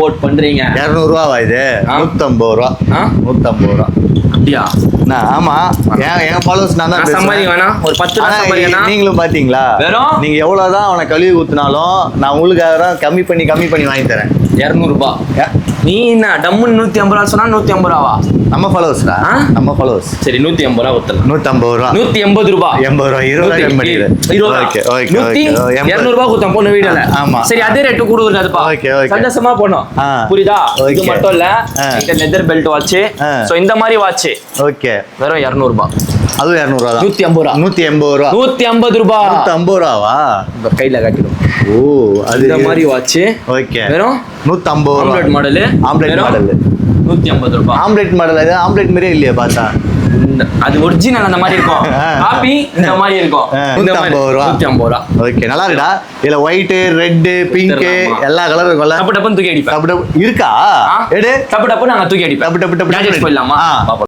Support பண்றீங்க. 200 ரூபாவா இது? 150 ரூபா. 150 ரூபா. அப்படியா? ஆமா, என் ஃபாலோவர்ஸ் நான் தான் சம்பாதி வேணாம், ஒரு 10 சம்பாதி வேணாம். நீங்களும் பாத்தீங்களா, நீங்க எவ்வளவுதான் அவனை கழுவி ஊத்துனாலும் நான் உங்களுக்காக கம்மி பண்ணி வாங்கி தரேன். 200 ரூபாய். நீ என்ன டம்முன்னு 150 ரூபா சொன்னா 150 ரூபாவா? நம்ம ஃபாலோவர்ஸ்டா, நம்ம ஃபாலோவர்ஸ். சரி 150 ரூபா ஊத்தலாம். 150 ரூபா. 180 ரூபாய். 80 ரூபா. 20 ரூபா கம்மி பண்ணிடு. 20 ஓகே ஓகே. 200 ரூபாய் கொடுத்தோம் போன வீடியோல. ஆமா. சரி அதே ரேட் கொடுக்குறதுப்பா. Okay okay. சந்தோஷமா போணும். புரியுதா? இது மட்டும் இல்ல, இந்த லெதர் பெல்ட் வாட்ச். சோ இந்த மாதிரி வாட்ச். ஓகே. வெறும் 200 ரூபாய். அது 200 ரூபா தான். 150 ரூபா. 180 ரூபா. 150 ரூபாய். 150 ரூபாவா? இந்த கையில காட்டிடும். ஓ, அது இந்த மாதிரி வாட்ச். ஓகே. வெறும் 150 ரூபா. Omelette model. ஆம்லெட் மாடல் 150 ரூபாய். Omelette model. அது ஆம்லெட் மாதிரியே இல்லையா பார்த்தா? அது ஒரிஜினல் அந்த மாதிரி இருக்கும். காப்பி இந்த மாதிரி இருக்கும். 150 ரூபா. 150 ரூபா. ஓகே, நல்லா இருக்குடா. இதுல ஒயிட், ரெட், பிங்க் எல்லா கலரும் இருக்கும்ல. டப்பு டப்புன்னு தூக்கி அடிப்பேன். இருக்கா? எடு. டப்பு டப்பு நாங்க தூக்கி அடிப்பேன். டப்பு டப்பு டப்பு போயிடலாமா?